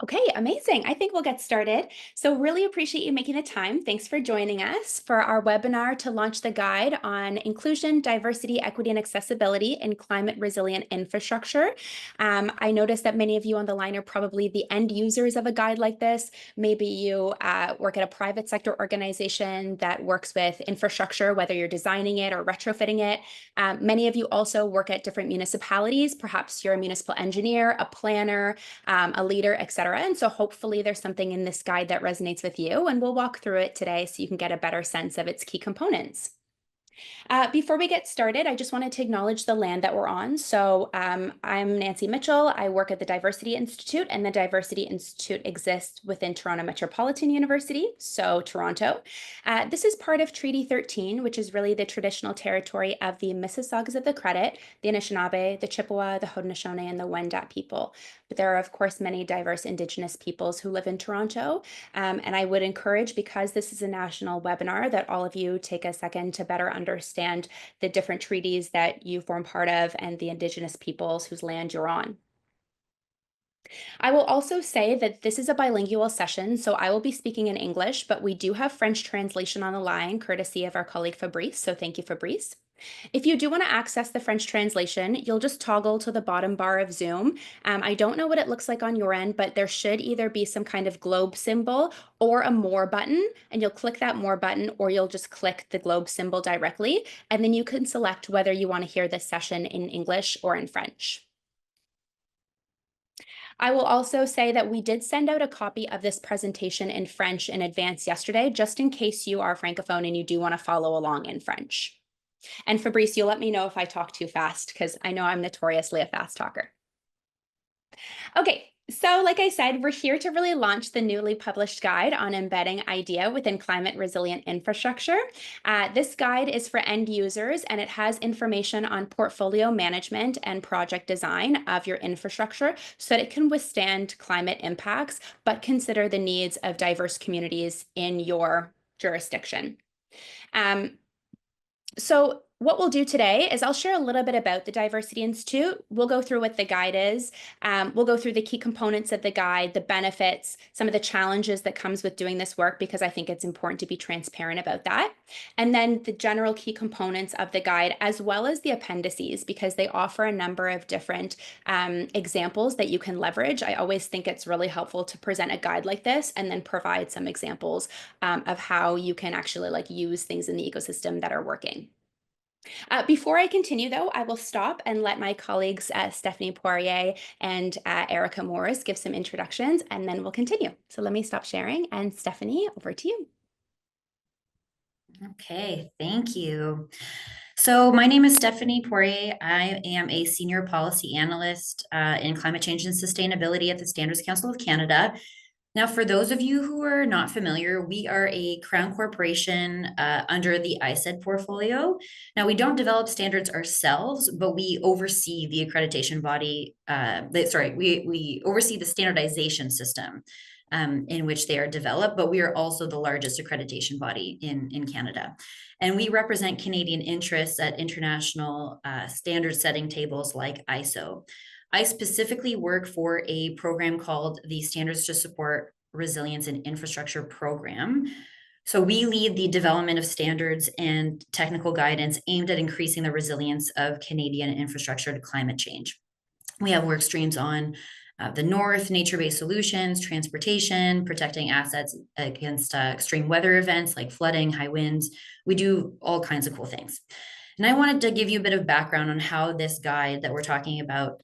Okay, amazing. I think we'll get started. So, really appreciate you making the time. Thanks for joining us for our webinar to launch the guide on inclusion, diversity, equity, and accessibility in climate resilient infrastructure. I noticed that many of you on the line are probably the end users of a guide like this. Maybe you work at a private sector organization that works with infrastructure, whether you're designing it or retrofitting it. Many of you also work at different municipalities. Perhaps you're a municipal engineer, a planner, a leader, etc. And so hopefully there's something in this guide that resonates with you, and we'll walk through it today so you can get a better sense of its key components. Before we get started, I just wanted to acknowledge the land that we're on. So I'm Nancy Mitchell. I work at the Diversity Institute, and the Diversity Institute exists within Toronto Metropolitan University, so Toronto. This is part of Treaty 13, which is really the traditional territory of the Mississaugas of the Credit, the Anishinaabe, the Chippewa, the Haudenosaunee, and the Wendat people. But there are, of course, many diverse Indigenous peoples who live in Toronto. And I would encourage, because this is a national webinar, that all of you take a second to better understand the different treaties that you form part of and the Indigenous peoples whose land you're on. I will also say that this is a bilingual session, so I will be speaking in English, but we do have French translation on the line, courtesy of our colleague Fabrice, so thank you, Fabrice. If you do want to access the French translation, you'll just toggle to the bottom bar of Zoom. I don't know what it looks like on your end, but there should either be some kind of globe symbol or a more button, and you'll click that more button, or you'll just click the globe symbol directly, and then you can select whether you want to hear this session in English or in French. I will also say that we did send out a copy of this presentation in French in advance yesterday, just in case you are Francophone and you do want to follow along in French. And Fabrice, you'll let me know if I talk too fast, because I know I'm notoriously a fast talker. Okay, so like I said, we're here to really launch the newly published guide on embedding IDEA within climate resilient infrastructure. This guide is for end users, and it has information on portfolio management and project design of your infrastructure so that it can withstand climate impacts, but consider the needs of diverse communities in your jurisdiction. So what we'll do today is I'll share a little bit about the Diversity Institute. We'll go through what the guide is. We'll go through the key components of the guide, the benefits, some of the challenges that comes with doing this work, because I think it's important to be transparent about that. And then the general key components of the guide, as well as the appendices, because they offer a number of different examples that you can leverage. I always think it's really helpful to present a guide like this and then provide some examples of how you can actually use things in the ecosystem that are working. Before I continue, though, I will stop and let my colleagues Stephanie Poirier and Ericha Morris give some introductions, and then we'll continue. So let me stop sharing, and Stephanie, over to you. Okay, thank you. So my name is Stephanie Poirier. I am a senior policy analyst in climate change and sustainability at the Standards Council of Canada. Now, for those of you who are not familiar, we are a Crown Corporation under the ISED portfolio. Now, we don't develop standards ourselves, but we oversee the accreditation body. We oversee the standardization system in which they are developed, but we are also the largest accreditation body in Canada. And we represent Canadian interests at international standard setting tables like ISO. I specifically work for a program called the Standards to Support Resilience in Infrastructure program. So we lead the development of standards and technical guidance aimed at increasing the resilience of Canadian infrastructure to climate change. We have work streams on the north, nature-based solutions, transportation, protecting assets against extreme weather events like flooding, high winds. We do all kinds of cool things. And I wanted to give you a bit of background on how this guide that we're talking about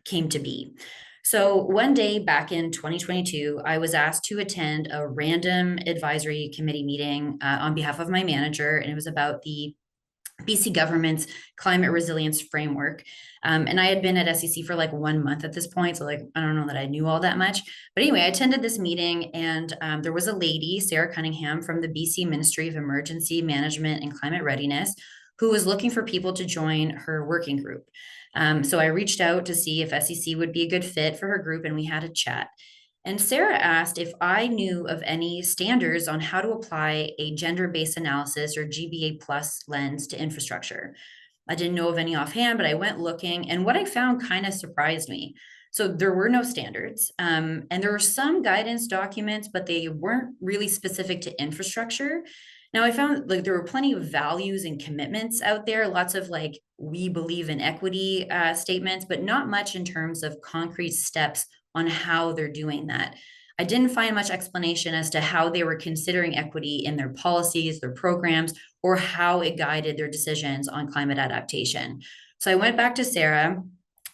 came to be. So one day back in 2022, I was asked to attend a random advisory committee meeting on behalf of my manager, and it was about the BC government's climate resilience framework. And I had been at SEC for like 1 month at this point. So I don't know that I knew all that much. But anyway, I attended this meeting, and there was a lady, Sarah Cunningham, from the BC Ministry of Emergency Management and Climate Readiness, who was looking for people to join her working group. So I reached out to see if SEC would be a good fit for her group, and we had a chat. And Sarah asked if I knew of any standards on how to apply a gender-based analysis or GBA plus lens to infrastructure. I didn't know of any offhand, but I went looking, and what I found kind of surprised me. So there were no standards, and there were some guidance documents, but they weren't really specific to infrastructure. Now I found like there were plenty of values and commitments out there, lots of like we believe in equity statements, but not much in terms of concrete steps on how they're doing that. I didn't find much explanation as to how they were considering equity in their policies, their programs, or how it guided their decisions on climate adaptation. So I went back to Sarah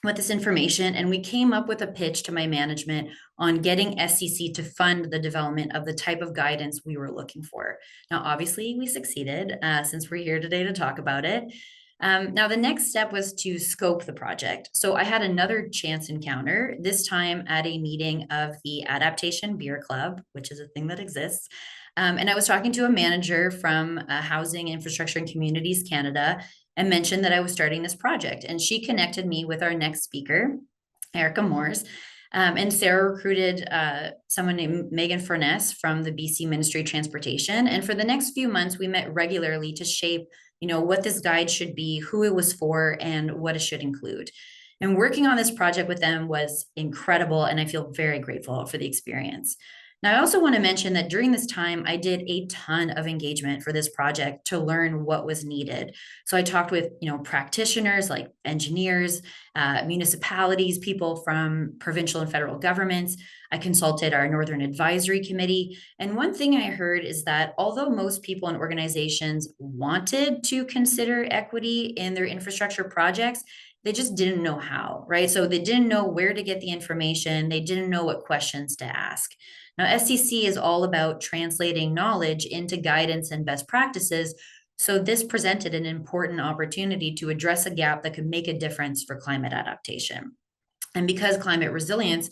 with this information and we came up with a pitch to my management on getting SCC to fund the development of the type of guidance we were looking for. Now, obviously, we succeeded since we're here today to talk about it. Now, the next step was to scope the project. So I had another chance encounter, this time at a meeting of the Adaptation Beer Club, which is a thing that exists. And I was talking to a manager from Housing, Infrastructure, and Communities Canada and mentioned that I was starting this project. And she connected me with our next speaker, Ericha. And Sarah recruited someone named Megan Furness from the BC Ministry of Transportation. And for the next few months, we met regularly to shape, what this guide should be, who it was for, and what it should include. And working on this project with them was incredible, and I feel very grateful for the experience. Now, I also want to mention that during this time, I did a ton of engagement for this project to learn what was needed. So I talked with, practitioners like engineers, municipalities, people from provincial and federal governments. I consulted our Northern Advisory Committee. And one thing I heard is that although most people and organizations wanted to consider equity in their infrastructure projects, they just didn't know how, right? So they didn't know where to get the information. They didn't know what questions to ask. Now, SCC is all about translating knowledge into guidance and best practices. So this presented an important opportunity to address a gap that could make a difference for climate adaptation. And because climate resilience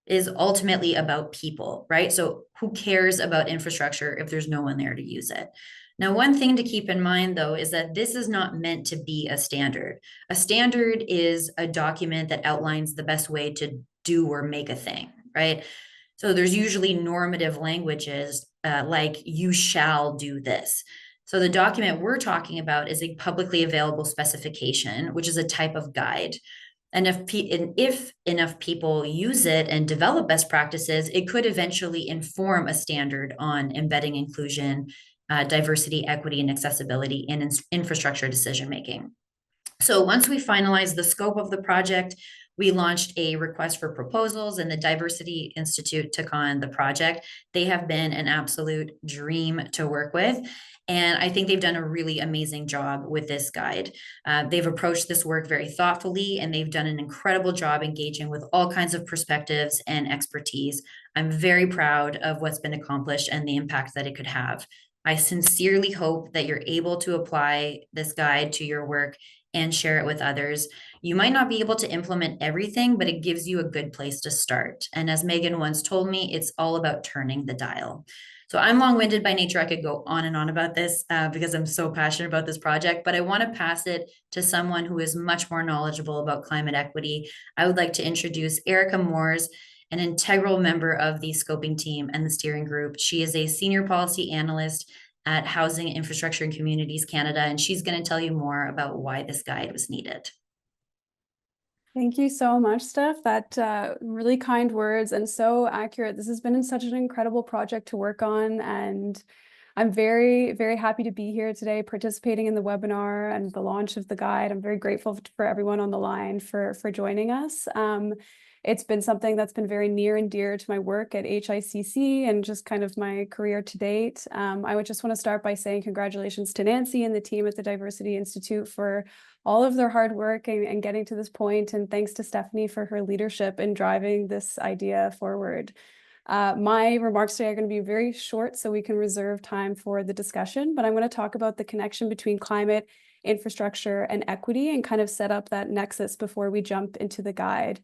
is ultimately about people, right? So who cares about infrastructure if there's no one there to use it? Now, one thing to keep in mind, though, is that this is not meant to be a standard. A standard is a document that outlines the best way to do or make a thing, right? So there's usually normative languages like you shall do this. So the document we're talking about is a publicly available specification, which is a type of guide. And if enough people use it and develop best practices, it could eventually inform a standard on embedding inclusion, diversity, equity, and accessibility in infrastructure decision making. So once we finalized the scope of the project, we launched a request for proposals and the Diversity Institute took on the project. They have been an absolute dream to work with. And I think they've done a really amazing job with this guide. They've approached this work very thoughtfully and they've done an incredible job engaging with all kinds of perspectives and expertise. I'm very proud of what's been accomplished and the impact that it could have. I sincerely hope that you're able to apply this guide to your work and share it with others. You might not be able to implement everything, but it gives you a good place to start. And as Megan once told me, it's all about turning the dial. So I'm long-winded by nature. I could go on and on about this because I'm so passionate about this project, but I want to pass it to someone who is much more knowledgeable about climate equity. I would like to introduce Ericha Moores, an integral member of the scoping team and the steering group. She is a senior policy analyst at Housing, Infrastructure, and Communities Canada, and she's going to tell you more about why this guide was needed. Thank you so much, Steph. That really kind words and so accurate. This has been such an incredible project to work on, and I'm very, very happy to be here today participating in the webinar and the launch of the guide. I'm very grateful for everyone on the line for joining us. It's been something that's been very near and dear to my work at HICC and just kind of my career to date. I would just want to start by saying congratulations to Nancy and the team at the Diversity Institute for all of their hard work and getting to this point. And thanks to Stephanie for her leadership in driving this idea forward. My remarks today are going to be very short so we can reserve time for the discussion, but I'm going to talk about the connection between climate, infrastructure, and equity and kind of set up that nexus before we jump into the guide.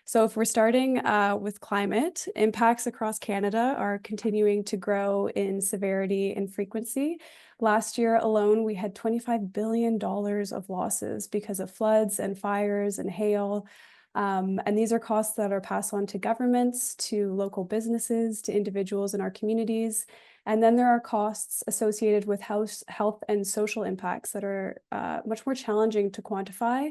So if we're starting with climate, impacts across Canada are continuing to grow in severity and frequency. Last year alone, we had $25 billion of losses because of floods and fires and hail. And these are costs that are passed on to governments, to local businesses, to individuals in our communities. And then there are costs associated with health and social impacts that are much more challenging to quantify.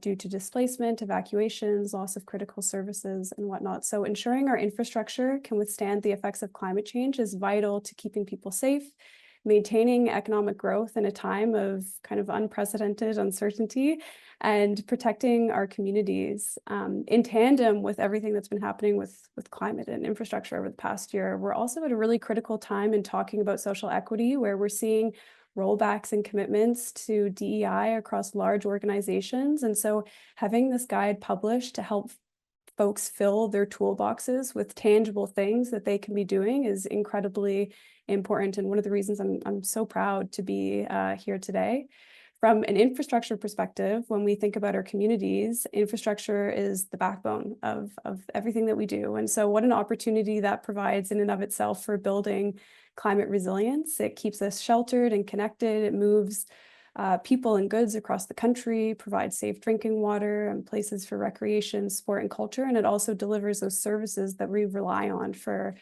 due to displacement, evacuations, loss of critical services, and whatnot. So ensuring our infrastructure can withstand the effects of climate change is vital to keeping people safe, maintaining economic growth in a time of kind of unprecedented uncertainty, and protecting our communities. In tandem with everything that's been happening with climate and infrastructure over the past year, we're also at a really critical time in talking about social equity, where we're seeing rollbacks and commitments to DEI across large organizations. And so having this guide published to help folks fill their toolboxes with tangible things that they can be doing is incredibly important. And one of the reasons I'm so proud to be here today. From an infrastructure perspective, when we think about our communities, infrastructure is the backbone of everything that we do. And so what an opportunity that provides in and of itself for building climate resilience. It keeps us sheltered and connected. It moves people and goods across the country, provides safe drinking water and places for recreation, sport, and culture. And it also delivers those services that we rely on for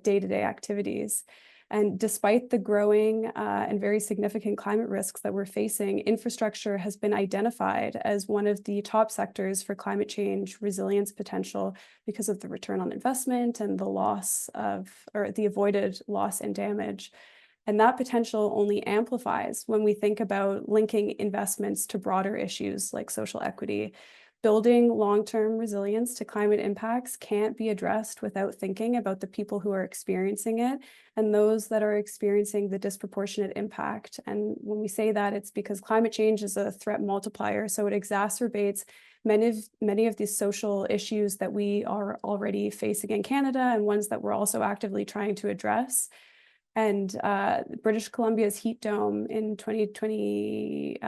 day-to-day activities. And despite the growing and very significant climate risks that we're facing, infrastructure has been identified as one of the top sectors for climate change resilience potential because of the return on investment and the loss of, or the avoided loss and damage. And that potential only amplifies when we think about linking investments to broader issues like social equity. Building long-term resilience to climate impacts can't be addressed without thinking about the people who are experiencing it and those that are experiencing the disproportionate impact. And when we say that, it's because climate change is a threat multiplier. So it exacerbates many of these social issues that we are already facing in Canada and ones that we're also actively trying to address. And British Columbia's heat dome in 2023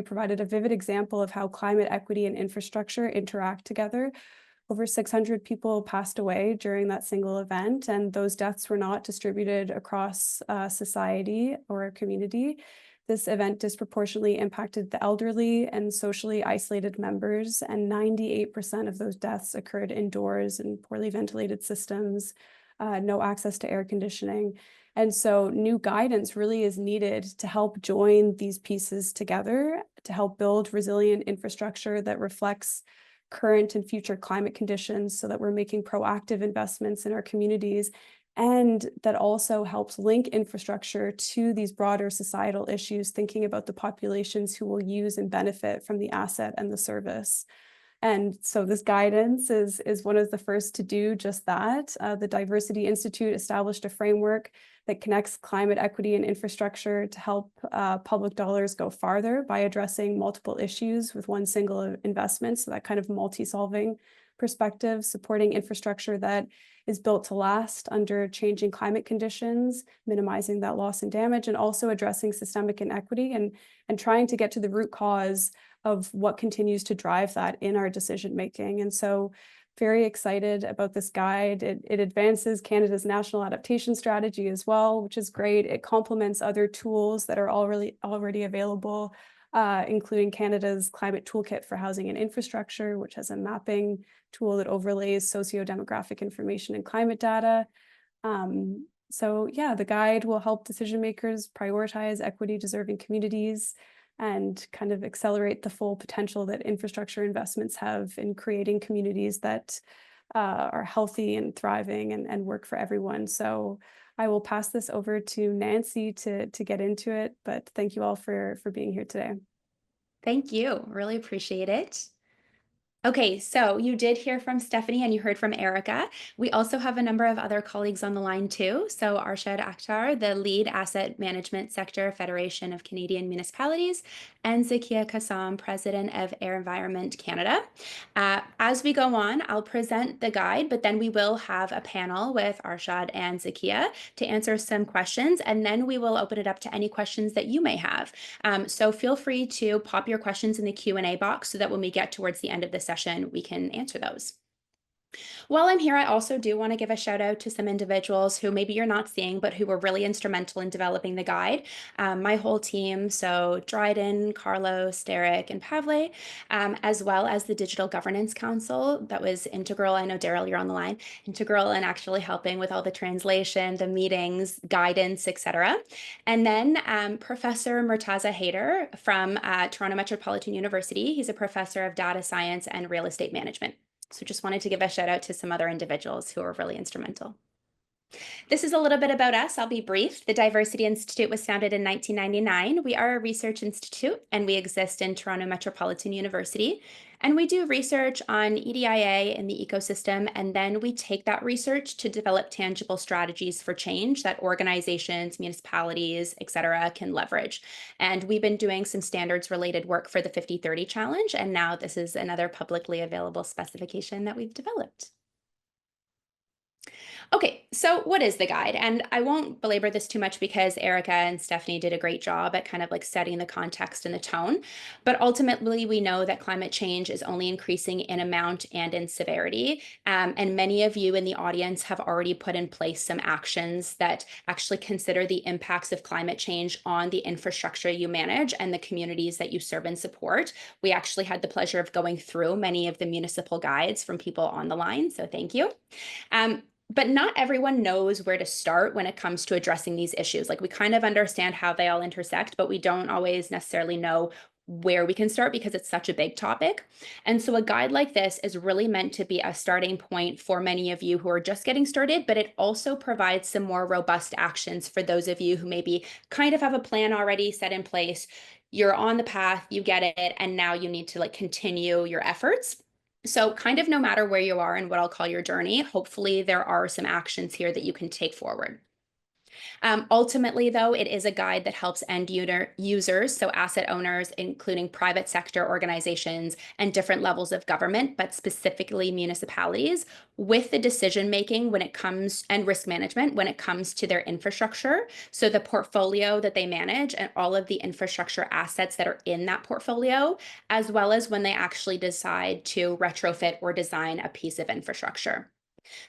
provided a vivid example of how climate equity and infrastructure interact together. Over 600 people passed away during that single event, and those deaths were not distributed across society or a community. This event disproportionately impacted the elderly and socially isolated members, and 98% of those deaths occurred indoors in poorly ventilated systems, no access to air conditioning. And so new guidance really is needed to help join these pieces together, to help build resilient infrastructure that reflects current and future climate conditions so that we're making proactive investments in our communities, and that also helps link infrastructure to these broader societal issues, thinking about the populations who will use and benefit from the asset and the service. And so this guidance is one of the first to do just that. The Diversity Institute established a framework that connects climate equity and infrastructure to help public dollars go farther by addressing multiple issues with one single investment. So that kind of multi-solving perspective, supporting infrastructure that is built to last under changing climate conditions, minimizing that loss and damage, and also addressing systemic inequity and trying to get to the root cause of what continues to drive that in our decision making. And so very excited about this guide. It advances Canada's national adaptation strategy as well, which is great. It complements other tools that are already available, including Canada's Climate Toolkit for Housing and Infrastructure, which has a mapping tool that overlays socio-demographic information and climate data. So yeah, the guide will help decision makers prioritize equity-deserving communities and kind of accelerate the full potential that infrastructure investments have in creating communities that are healthy and thriving and work for everyone. So I will pass this over to Nancy to get into it, but thank you all for being here today. Thank you. Really appreciate it. Okay, so you did hear from Stephanie and you heard from Ericha. We also have a number of other colleagues on the line too. So Arshad Akhtar, the lead asset management sector Federation of Canadian Municipalities, and Zakiah Kassam, president of AirVironment Canada. As we go on, I'll present the guide, but then we will have a panel with Arshad and Zakiah to answer some questions, and then we will open it up to any questions that you may have. So feel free to pop your questions in the Q&A box so that when we get towards the end of the session, we can answer those. While I'm here, I also do want to give a shout out to some individuals who maybe you're not seeing, but who were really instrumental in developing the guide. My whole team, so Dryden, Carlos, Derek, and Pavle, as well as the Digital Governance Council that was integral. I know, Daryl, you're on the line, integral in actually helping with all the translation, the meetings, guidance, etc. And then Professor Murtaza Haider from Toronto Metropolitan University. He's a professor of data science and real estate management. So just wanted to give a shout out to some other individuals who were really instrumental. This is a little bit about us. I'll be brief. The Diversity Institute was founded in 1999. We are a research institute and we exist in Toronto Metropolitan University. And we do research on EDIA in the ecosystem, and then we take that research to develop tangible strategies for change that organizations, municipalities, et cetera, can leverage. And we've been doing some standards related work for the 50/30 challenge, and now this is another publicly available specification that we've developed. Okay, so what is the guide? And I won't belabor this too much because Ericha and Stephanie did a great job at kind of like setting the context and the tone. But ultimately, we know that climate change is only increasing in amount and in severity. And many of you in the audience have already put in place some actions that actually consider the impacts of climate change on the infrastructure you manage and the communities that you serve and support. We actually had the pleasure of going through many of the municipal guides from people on the line, so thank you. But not everyone knows where to start when it comes to addressing these issues. Like, we kind of understand how they all intersect, but we don't always necessarily know where we can start because it's such a big topic. And so a guide like this is really meant to be a starting point for many of you who are just getting started, but it also provides some more robust actions for those of you who maybe kind of have a plan already set in place. You're on the path, you get it, and now you need to like continue your efforts. So kind of no matter where you are and what I'll call your journey, hopefully there are some actions here that you can take forward. Ultimately, though, it is a guide that helps end users, so asset owners, including private sector organizations and different levels of government, but specifically municipalities, with the decision making when it comes and risk management when it comes to their infrastructure. So the portfolio that they manage and all of the infrastructure assets that are in that portfolio, as well as when they actually decide to retrofit or design a piece of infrastructure.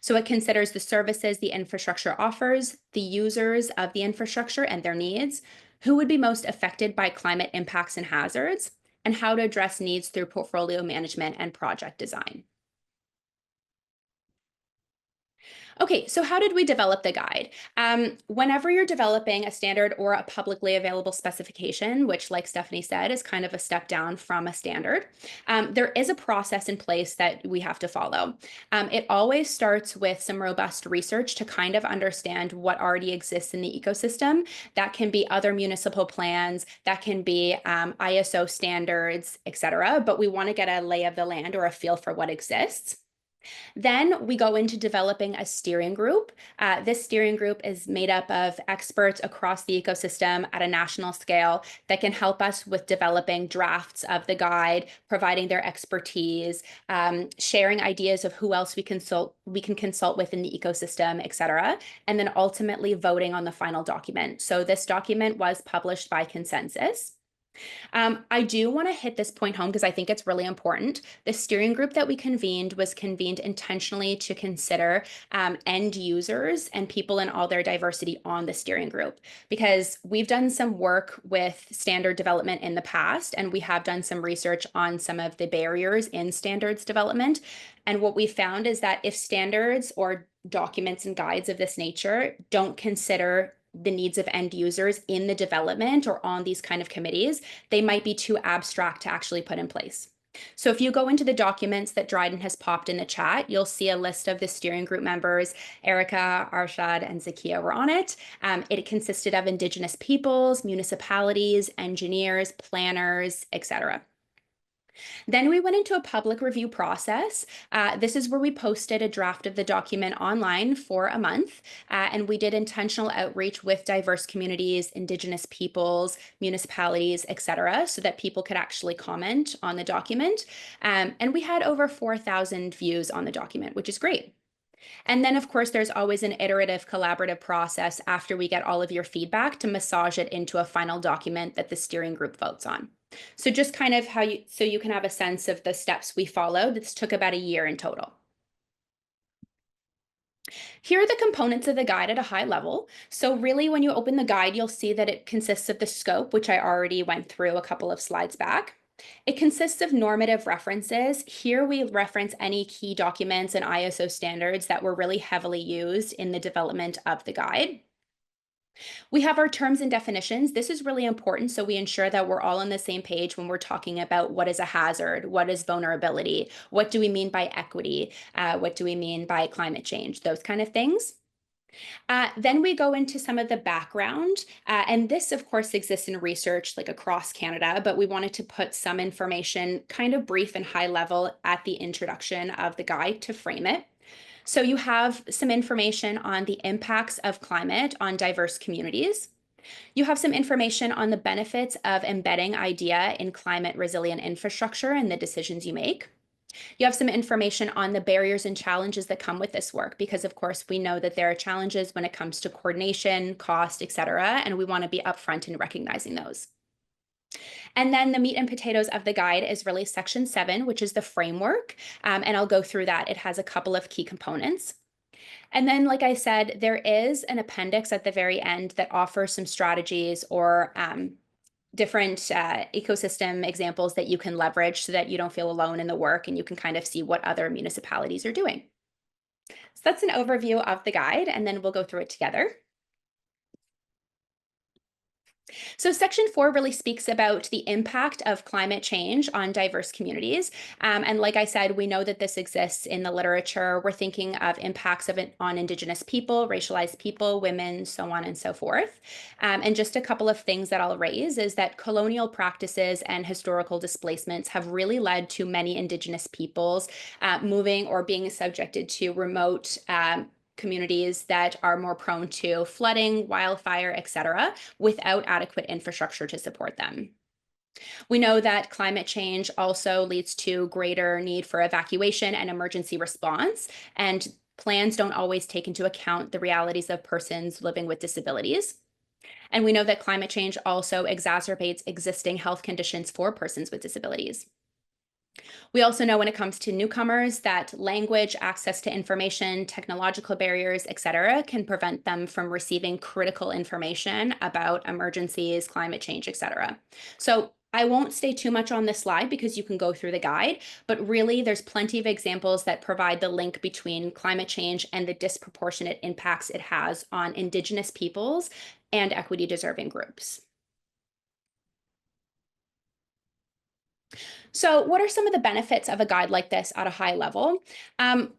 So it considers the services the infrastructure offers, the users of the infrastructure and their needs, who would be most affected by climate impacts and hazards, and how to address needs through portfolio management and project design. Okay, so how did we develop the guide? Whenever you're developing a standard or a publicly available specification, which, like Stephanie said, is kind of a step down from a standard, there is a process in place that we have to follow. It always starts with some robust research to kind of understand what already exists in the ecosystem. That can be other municipal plans, that can be ISO standards, et cetera, but we want to get a lay of the land or a feel for what exists. Then we go into developing a steering group. This steering group is made up of experts across the ecosystem at a national scale that can help us with developing drafts of the guide, providing their expertise, sharing ideas of who else we can consult with in the ecosystem, et cetera, and then ultimately voting on the final document. So this document was published by consensus. I do want to hit this point home because I think it's really important. The steering group that we convened was convened intentionally to consider end users and people in all their diversity on the steering group, because we've done some work with standard development in the past, and we have done some research on some of the barriers in standards development. And what we found is that if standards or documents and guides of this nature don't consider the needs of end users in the development or on these kind of committees, they might be too abstract to actually put in place. So if you go into the documents that Dryden has popped in the chat, you'll see a list of the steering group members. Ericha, Arshad, and Zakiah were on it. It consisted of Indigenous peoples, municipalities, engineers, planners, etc. Then we went into a public review process. This is where we posted a draft of the document online for a month, and we did intentional outreach with diverse communities, Indigenous peoples, municipalities, etc., so that people could actually comment on the document. And we had over 4,000 views on the document, which is great. And then, of course, there's always an iterative collaborative process after we get all of your feedback to massage it into a final document that the steering group votes on. So just kind of so you can have a sense of the steps we followed. This took about a year in total. Here are the components of the guide at a high level. So really, when you open the guide, you'll see that it consists of the scope, which I already went through a couple of slides back. It consists of normative references. Here we reference any key documents and ISO standards that were really heavily used in the development of the guide. We have our terms and definitions. This is really important, so we ensure that we're all on the same page when we're talking about what is a hazard, what is vulnerability, what do we mean by equity, what do we mean by climate change, those kind of things. Then we go into some of the background, and this of course exists in research like across Canada, but we wanted to put some information kind of brief and high level at the introduction of the guide to frame it. So you have some information on the impacts of climate on diverse communities. You have some information on the benefits of embedding IDEA in climate resilient infrastructure and the decisions you make. You have some information on the barriers and challenges that come with this work, because of course we know that there are challenges when it comes to coordination, cost, et cetera, and we want to be upfront in recognizing those. And then the meat and potatoes of the guide is really section 7, which is the framework, and I'll go through that. It has a couple of key components. And then, like I said, there is an appendix at the very end that offers some strategies or different ecosystem examples that you can leverage so that you don't feel alone in the work and you can kind of see what other municipalities are doing. So that's an overview of the guide, and then we'll go through it together. So section 4 really speaks about the impact of climate change on diverse communities. And like I said, we know that this exists in the literature. We're thinking of impacts of it on Indigenous people, racialized people, women, so on and so forth. And just a couple of things that I'll raise is that colonial practices and historical displacements have really led to many Indigenous peoples moving or being subjected to remote communities that are more prone to flooding, wildfire, et cetera, without adequate infrastructure to support them. We know that climate change also leads to greater need for evacuation and emergency response, and plans don't always take into account the realities of persons living with disabilities. And we know that climate change also exacerbates existing health conditions for persons with disabilities. We also know when it comes to newcomers that language, access to information, technological barriers, et cetera, can prevent them from receiving critical information about emergencies, climate change, et cetera. So I won't stay too much on this slide because you can go through the guide, but really there's plenty of examples that provide the link between climate change and the disproportionate impacts it has on Indigenous peoples and equity deserving groups. So what are some of the benefits of a guide like this at a high level?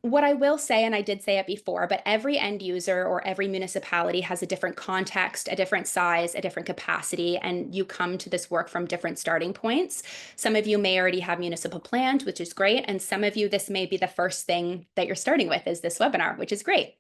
What I will say, and I did say it before, but every end user or every municipality has a different context, a different size, a different capacity, and you come to this work from different starting points. Some of you may already have municipal plans, which is great, and some of you, this may be the first thing that you're starting with is this webinar, which is great.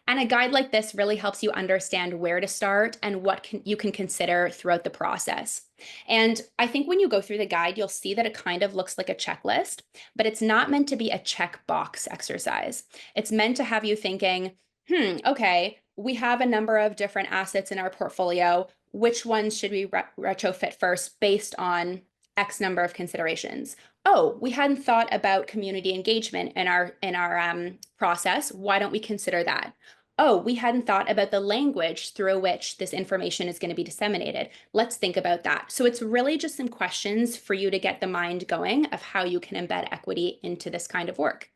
And a guide like this really helps you understand where to start and what you can consider throughout the process. And I think when you go through the guide, you'll see that it kind of looks like a checklist, but it's not meant to be a checkbox exercise. It's meant to have you thinking, okay, we have a number of different assets in our portfolio. Which ones should we retrofit first based on X number of considerations? Oh, we hadn't thought about community engagement in our process. Why don't we consider that? Oh, we hadn't thought about the language through which this information is going to be disseminated. Let's think about that. So it's really just some questions for you to get the mind going of how you can embed equity into this kind of work.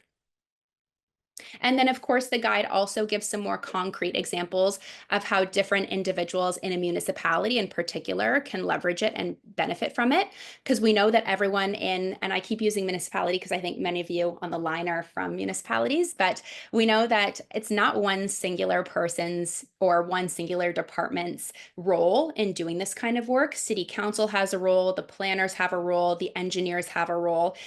And then, of course, the guide also gives some more concrete examples of how different individuals in a municipality in particular can leverage it and benefit from it. Because we know that everyone in, and I keep using municipality because I think many of you on the line are from municipalities, but we know that it's not one singular person's or one singular department's role in doing this kind of work. City council has a role, the planners have a role, the engineers have a role,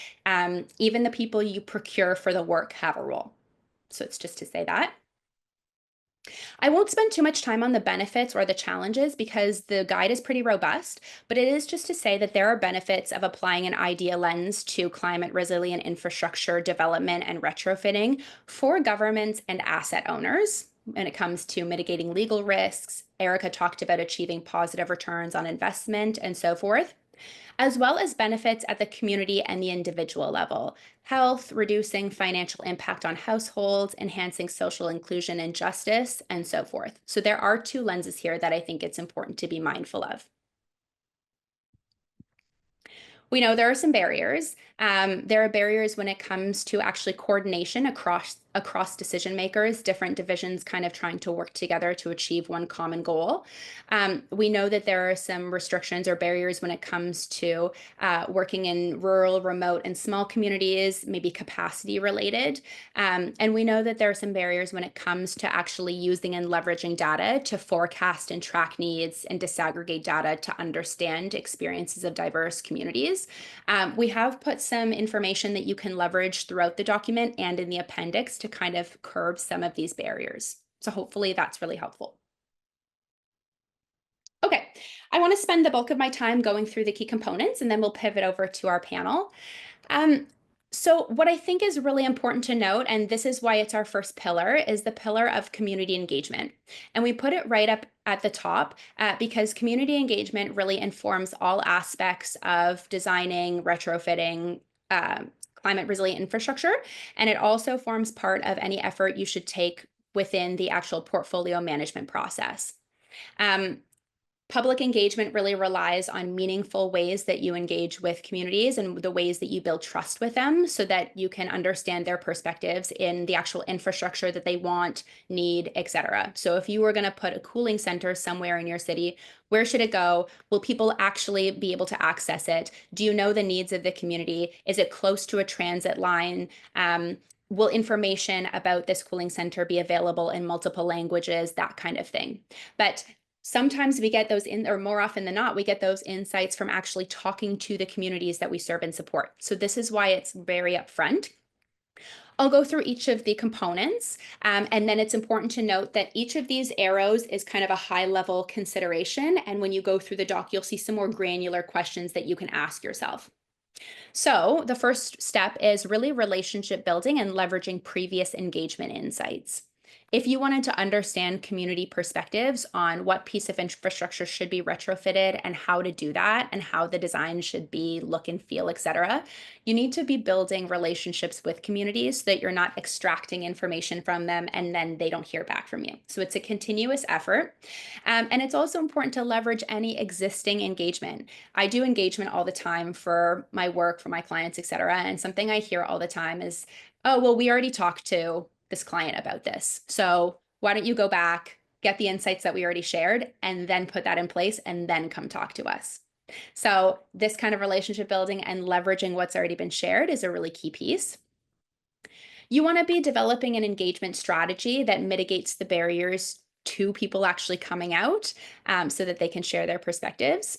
even the people you procure for the work have a role. So it's just to say that. I won't spend too much time on the benefits or the challenges because the guide is pretty robust, but it is just to say that there are benefits of applying an IDEA lens to climate resilient infrastructure development and retrofitting for governments and asset owners when it comes to mitigating legal risks. Ericha talked about achieving positive returns on investment and so forth. as well as benefits at the community and the individual level. Health, reducing financial impact on households, enhancing social inclusion and justice, and so forth. So there are two lenses here that I think it's important to be mindful of. We know there are some barriers. There are barriers when it comes to actually coordination across decision makers, different divisions kind of trying to work together to achieve one common goal. We know that there are some restrictions or barriers when it comes to working in rural, remote, and small communities, maybe capacity related. And we know that there are some barriers when it comes to actually using and leveraging data to forecast and track needs and disaggregate data to understand experiences of diverse communities. We have put some information that you can leverage throughout the document and in the appendix to kind of curb some of these barriers. So hopefully that's really helpful. Okay, I want to spend the bulk of my time going through the key components, and then we'll pivot over to our panel. So what I think is really important to note, and this is why it's our first pillar, is the pillar of community engagement. And we put it right up at the top because community engagement really informs all aspects of designing, retrofitting, climate resilient infrastructure. And it also forms part of any effort you should take within the actual portfolio management process. Public engagement really relies on meaningful ways that you engage with communities and the ways that you build trust with them so that you can understand their perspectives in the actual infrastructure that they want, need, etc. So if you were going to put a cooling center somewhere in your city, where should it go? Will people actually be able to access it? Do you know the needs of the community? Is it close to a transit line? Will information about this cooling center be available in multiple languages? That kind of thing. But sometimes we get those or more often than not, we get those insights from actually talking to the communities that we serve and support. So this is why it's very upfront. I'll go through each of the components, and then it's important to note that each of these arrows is kind of a high-level consideration, and when you go through the doc, you'll see some more granular questions that you can ask yourself. So the first step is really relationship building and leveraging previous engagement insights. If you wanted to understand community perspectives on what piece of infrastructure should be retrofitted and how to do that and how the design should be, look and feel, etc., you need to be building relationships with communities so that you're not extracting information from them and then they don't hear back from you. So it's a continuous effort. And it's also important to leverage any existing engagement. I do engagement all the time for my work, for my clients, etc. And something I hear all the time is, oh, well, we already talked to this client about this. So why don't you go back, get the insights that we already shared, and then put that in place and then come talk to us. So this kind of relationship building and leveraging what's already been shared is a really key piece. You want to be developing an engagement strategy that mitigates the barriers to people actually coming out so that they can share their perspectives.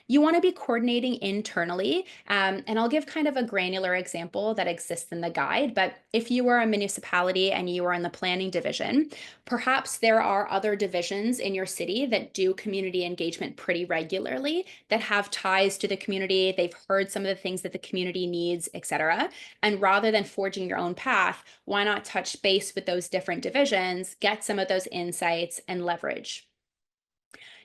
You want to be coordinating internally, and I'll give kind of a granular example that exists in the guide, but if you are a municipality and you are in the planning division, perhaps there are other divisions in your city that do community engagement pretty regularly, that have ties to the community, they've heard some of the things that the community needs, etc. And rather than forging your own path, why not touch base with those different divisions, get some of those insights and leverage.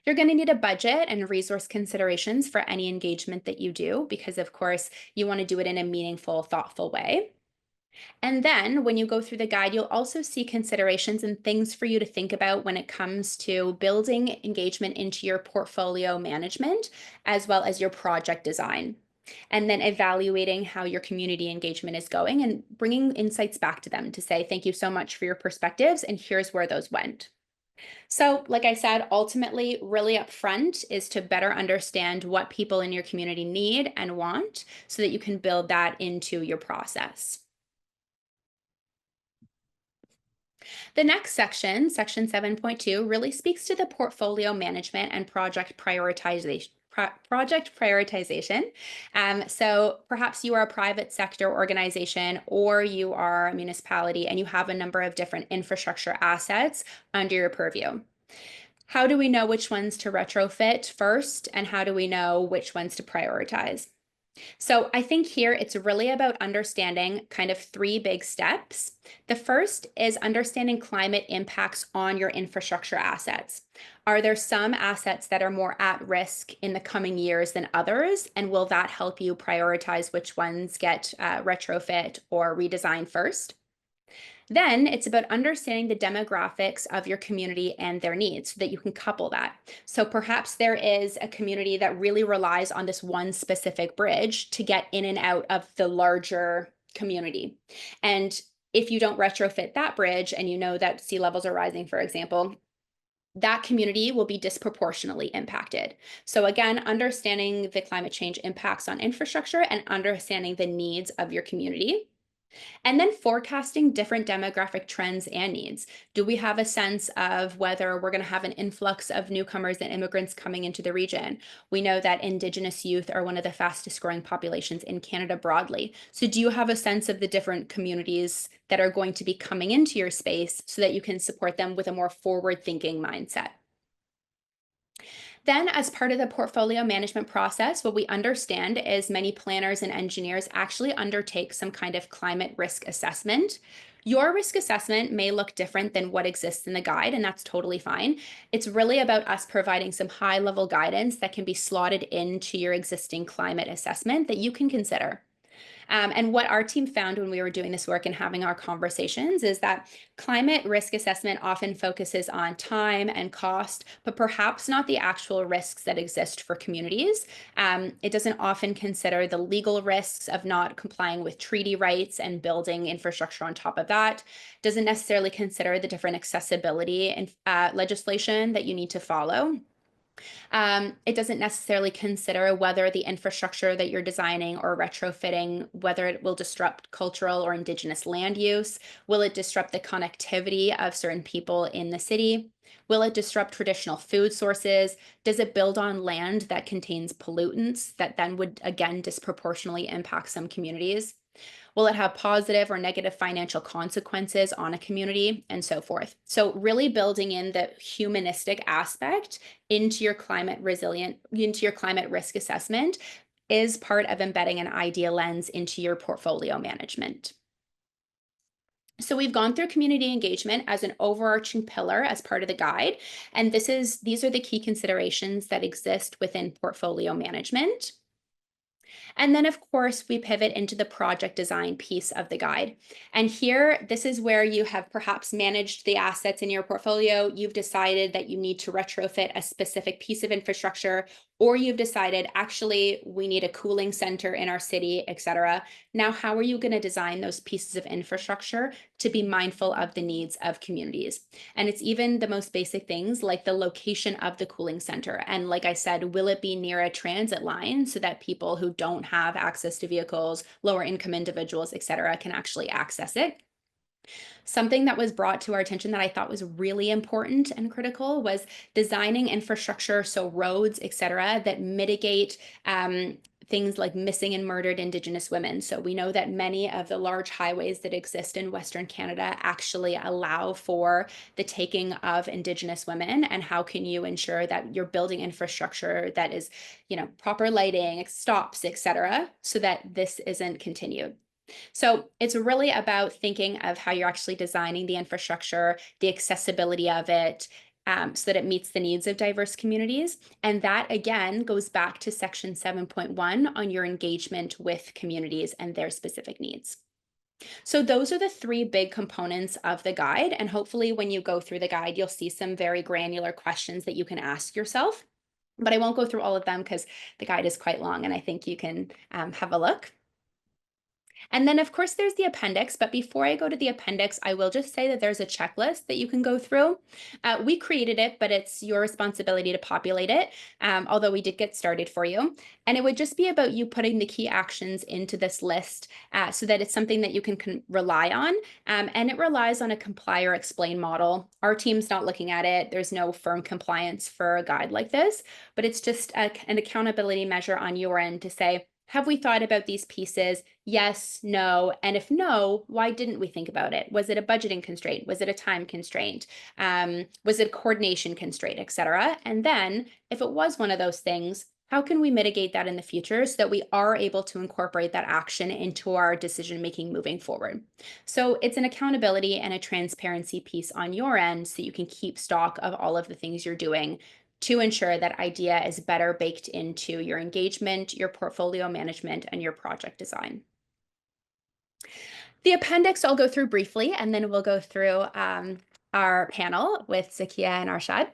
You're going to need a budget and resource considerations for any engagement that you do, because of course you want to do it in a meaningful, thoughtful way. And then when you go through the guide, you'll also see considerations and things for you to think about when it comes to building engagement into your portfolio management, as well as your project design. And then evaluating how your community engagement is going and bringing insights back to them to say, thank you so much for your perspectives, and here's where those went. So, like I said, ultimately, really upfront is to better understand what people in your community need and want so that you can build that into your process. The next section, section 7.2, really speaks to the portfolio management and project prioritization. So perhaps you are a private sector organization or you are a municipality and you have a number of different infrastructure assets under your purview. How do we know which ones to retrofit first, and how do we know which ones to prioritize? So I think here it's really about understanding kind of three big steps. The first is understanding climate impacts on your infrastructure assets. Are there some assets that are more at risk in the coming years than others? And will that help you prioritize which ones get retrofit or redesigned first? Then it's about understanding the demographics of your community and their needs so that you can couple that. So perhaps there is a community that really relies on this one specific bridge to get in and out of the larger community. And if you don't retrofit that bridge and you know that sea levels are rising, for example, that community will be disproportionately impacted. So again, understanding the climate change impacts on infrastructure and understanding the needs of your community. And then forecasting different demographic trends and needs. Do we have a sense of whether we're going to have an influx of newcomers and immigrants coming into the region? We know that Indigenous youth are one of the fastest growing populations in Canada broadly. So do you have a sense of the different communities that are going to be coming into your space so that you can support them with a more forward-thinking mindset? Then, as part of the portfolio management process, what we understand is many planners and engineers actually undertake some kind of climate risk assessment. Your risk assessment may look different than what exists in the guide, and that's totally fine. It's really about us providing some high level guidance that can be slotted into your existing climate assessment that you can consider. And what our team found when we were doing this work and having our conversations is that climate risk assessment often focuses on time and cost, but perhaps not the actual risks that exist for communities. It doesn't often consider the legal risks of not complying with treaty rights and building infrastructure on top of that. Doesn't necessarily consider the different accessibility and legislation that you need to follow. It doesn't necessarily consider whether the infrastructure that you're designing or retrofitting, whether it will disrupt cultural or Indigenous land use. Will it disrupt the connectivity of certain people in the city? Will it disrupt traditional food sources? Does it build on land that contains pollutants that then would again disproportionately impact some communities? Will it have positive or negative financial consequences on a community, and so forth? So really building in the humanistic aspect into your into your climate risk assessment is part of embedding an idea lens into your portfolio management. So we've gone through community engagement as an overarching pillar as part of the guide, and these are the key considerations that exist within portfolio management. And then, of course, we pivot into the project design piece of the guide. And here, this is where you have perhaps managed the assets in your portfolio. You've decided that you need to retrofit a specific piece of infrastructure, or you've decided, actually, we need a cooling center in our city, et cetera. Now, how are you going to design those pieces of infrastructure to be mindful of the needs of communities? And it's even the most basic things like the location of the cooling center. And like I said, will it be near a transit line so that people who don't have access to vehicles, lower income individuals, et cetera, can actually access it? Something that was brought to our attention that I thought was really important and critical was designing infrastructure, so roads, et cetera, that mitigate things like missing and murdered Indigenous women. So we know that many of the large highways that exist in Western Canada actually allow for the taking of Indigenous women. And how can you ensure that you're building infrastructure that is, proper lighting, stops, et cetera, so that this isn't continued? So it's really about thinking of how you're actually designing the infrastructure, the accessibility of it, so that it meets the needs of diverse communities. And that, again, goes back to section 7.1 on your engagement with communities and their specific needs. So those are the three big components of the guide. And hopefully when you go through the guide, you'll see some very granular questions that you can ask yourself. But I won't go through all of them because the guide is quite long and I think you can have a look. And then, of course, there's the appendix. But before I go to the appendix, I will just say that there's a checklist that you can go through. We created it, but it's your responsibility to populate it, although we did get started for you. And it would just be about you putting the key actions into this list so that it's something that you can rely on. And it relies on a comply or explain model. Our team's not looking at it. There's no firm compliance for a guide like this, but it's just an accountability measure on your end to say, have we thought about these pieces? Yes, no. And if no, why didn't we think about it? Was it a budgeting constraint? Was it a time constraint? Was it a coordination constraint, et cetera? And then if it was one of those things, How can we mitigate that in the future so that we are able to incorporate that action into our decision making moving forward? So it's an accountability and a transparency piece on your end so you can keep stock of all of the things you're doing to ensure that idea is better baked into your engagement, your portfolio management, and your project design. The appendix I'll go through briefly, and then we'll go through our panel with Zakiah and Arshad.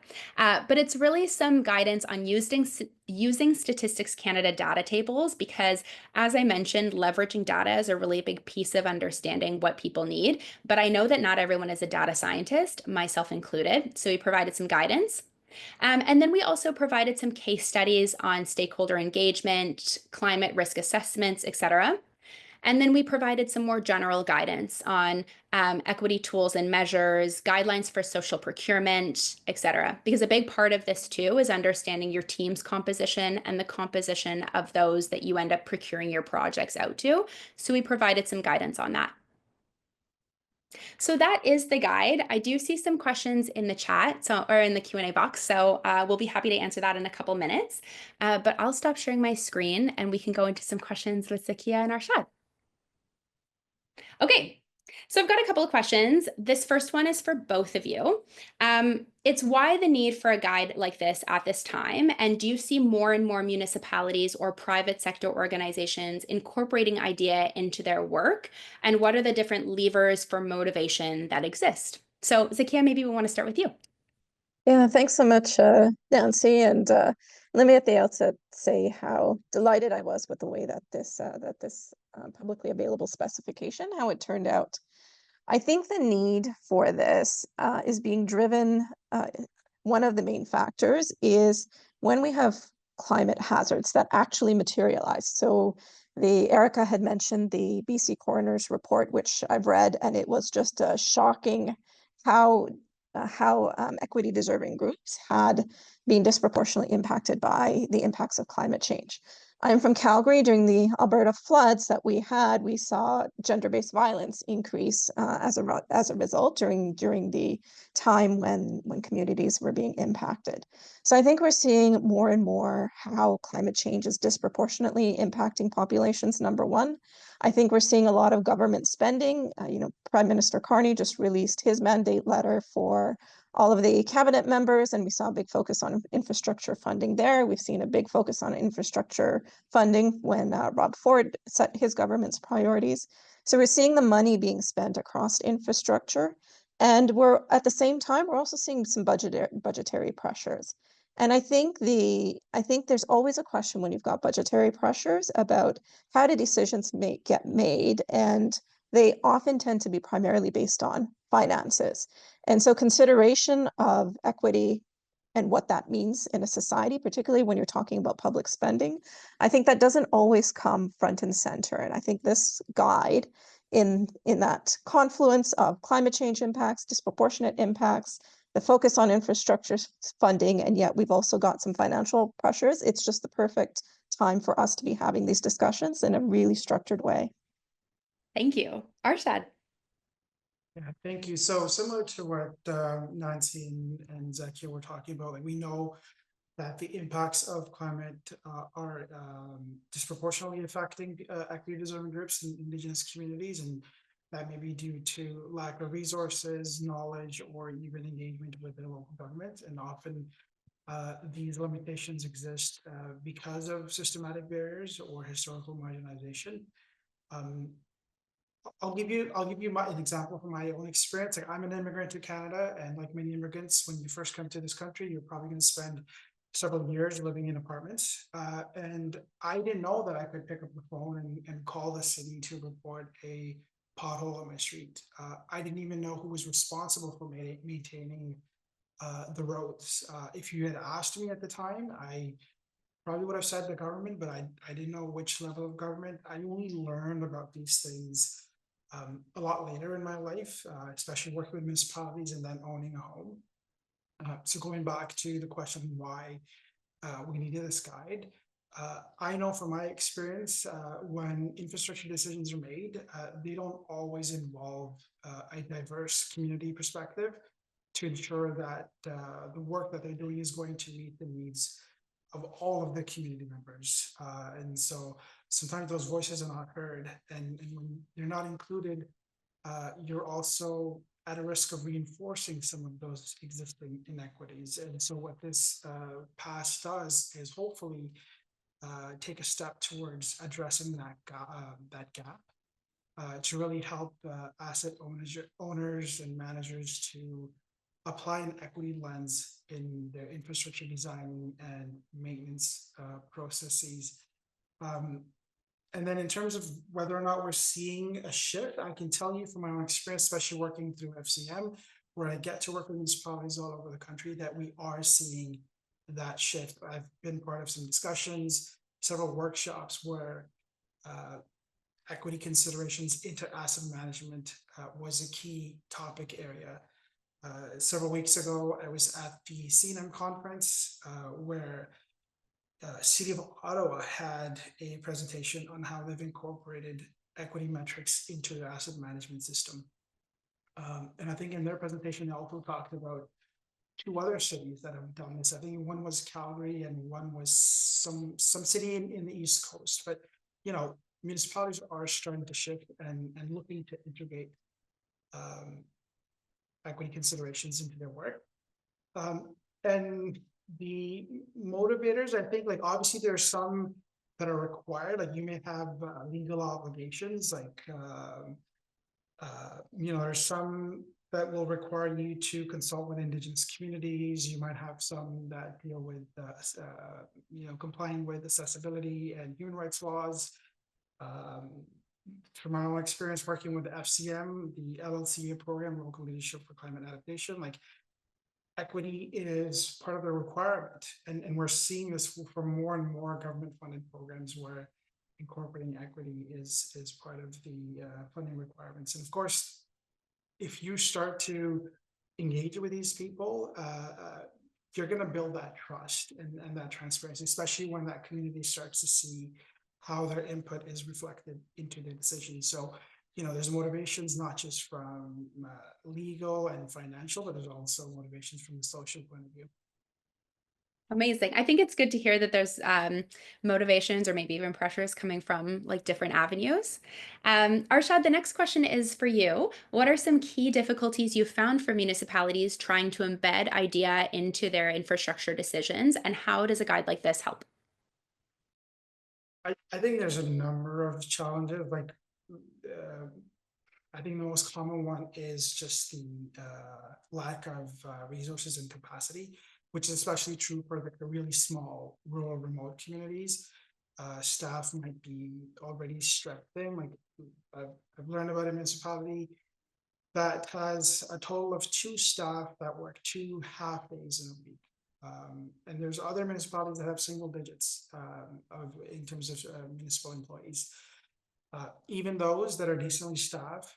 But it's really some guidance on using Statistics Canada data tables because, as I mentioned, leveraging data is a really big piece of understanding what people need. But I know that not everyone is a data scientist, myself included. So we provided some guidance. And then we also provided some case studies on stakeholder engagement, climate risk assessments, et cetera. And then we provided some more general guidance on equity tools and measures, guidelines for social procurement, et cetera. Because a big part of this too is understanding your team's composition and the composition of those that you end up procuring your projects out to. So we provided some guidance on that. So that is the guide. I do see some questions in the chat, or in the Q&A box, so we'll be happy to answer that in a couple minutes. But I'll stop sharing my screen and we can go into some questions with Zakiah and Arshad. Okay, so I've got a couple of questions. This first one is for both of you. It's why the need for a guide like this at this time? And do you see more and more municipalities or private sector organizations incorporating IDEA into their work? And what are the different levers for motivation that exist? So Zakiah, maybe we want to start with you. Yeah, thanks so much, Nancy. And let me at the outset say how delighted I was with the way that this publicly available specification, how it turned out. I think the need for this is being driven. One of the main factors is when we have climate hazards that actually materialize. So the Ericha had mentioned the BC Coroner's report, which I've read, and it was just shocking how equity deserving groups had been disproportionately impacted by the impacts of climate change. I'm from Calgary. During the Alberta floods that we had, we saw gender-based violence increase as a result during the time when communities were being impacted. So I think we're seeing more and more how climate change is disproportionately impacting populations, number one. I think we're seeing a lot of government spending. Prime Minister Carney just released his mandate letter for all of the cabinet members, and we saw a big focus on infrastructure funding there. We've seen a big focus on infrastructure funding when Rob Ford set his government's priorities. So we're seeing the money being spent across infrastructure, and at the same time, we're also seeing some budgetary pressures. And I think there's always a question when you've got budgetary pressures about how do decisions get made, and they often tend to be primarily based on finances. And so consideration of equity and what that means in a society, particularly when you're talking about public spending, I think that doesn't always come front and center. And I think this guide in that confluence of climate change impacts, disproportionate impacts, the focus on infrastructure funding, and yet we've also got some financial pressures. It's just the perfect time for us to be having these discussions in a really structured way. Thank you. Arshad. Yeah, thank you. So similar to what Nancy and Zakiah were talking about, like we know that the impacts of climate are disproportionately affecting equity deserving groups and Indigenous communities, and that may be due to lack of resources, knowledge, or even engagement with the local government. And often these limitations exist because of systematic barriers or historical marginalization. I'll give you an example from my own experience. Like I'm an immigrant to Canada, and like many immigrants, when you first come to this country, you're probably going to spend several years living in apartments. And I didn't know that I could pick up the phone and call the city to report a pothole on my street. I didn't even know who was responsible for maintaining the roads. If you had asked me at the time, I probably would have said the government, but I didn't know which level of government. I only learned about these things a lot later in my life, especially working with municipalities and then owning a home. So going back to the question why we needed this guide, I know from my experience, when infrastructure decisions are made, they don't always involve a diverse community perspective to ensure that the work that they're doing is going to meet the needs of all of the community members. And so sometimes those voices are not heard, and when you're not included, you're also at a risk of reinforcing some of those existing inequities. And so what this pass does is hopefully take a step towards addressing that gap to really help asset owners and managers to apply an equity lens in their infrastructure design and maintenance processes. And then in terms of whether or not we're seeing a shift, I can tell you from my own experience, especially working through FCM, where I get to work with municipalities all over the country, that we are seeing that shift. I've been part of some discussions, several workshops where equity considerations into asset management was a key topic area. Several weeks ago, I was at the CNM conference where City of Ottawa had a presentation on how they've incorporated equity metrics into their asset management system. And I think in their presentation, they also talked about 2 other cities that have done this. I think one was Calgary and one was some city in the East Coast. But, you know, municipalities are starting to shift and looking to integrate equity considerations into their work. And the motivators, I think, like, obviously there are some that are required, like you may have legal obligations, like you know, there's some that will require you to consult with Indigenous communities. You might have some that deal with you know, complying with accessibility and human rights laws. From my own experience working with the FCM, the LLCA program, Local Leadership for Climate Adaptation, like, equity is part of the requirement, and we're seeing this for more and more government funded programs where incorporating equity is part of the funding requirements. And of course, if you start to engage with these people, you're going to build that trust and that transparency, especially when that community starts to see how their input is reflected into the decision. So, you know, there's motivations not just from legal and financial, but there's also motivations from the social point of view. Amazing. I think it's good to hear that there's motivations or maybe even pressures coming from like different avenues. Arshad, the next question is for you. What are some key difficulties you found for municipalities trying to embed IDEA into their infrastructure decisions, and how does a guide like this help? I think there's a number of challenges. Like, I think the most common one is just the lack of resources and capacity, which is especially true for the really small rural remote communities. Staff might be already strapped thin. Like, I've learned about a municipality that has a total of 2 staff that work 2 half days in a week. And there's other municipalities that have single digits in terms of municipal employees. Even those that are decently staffed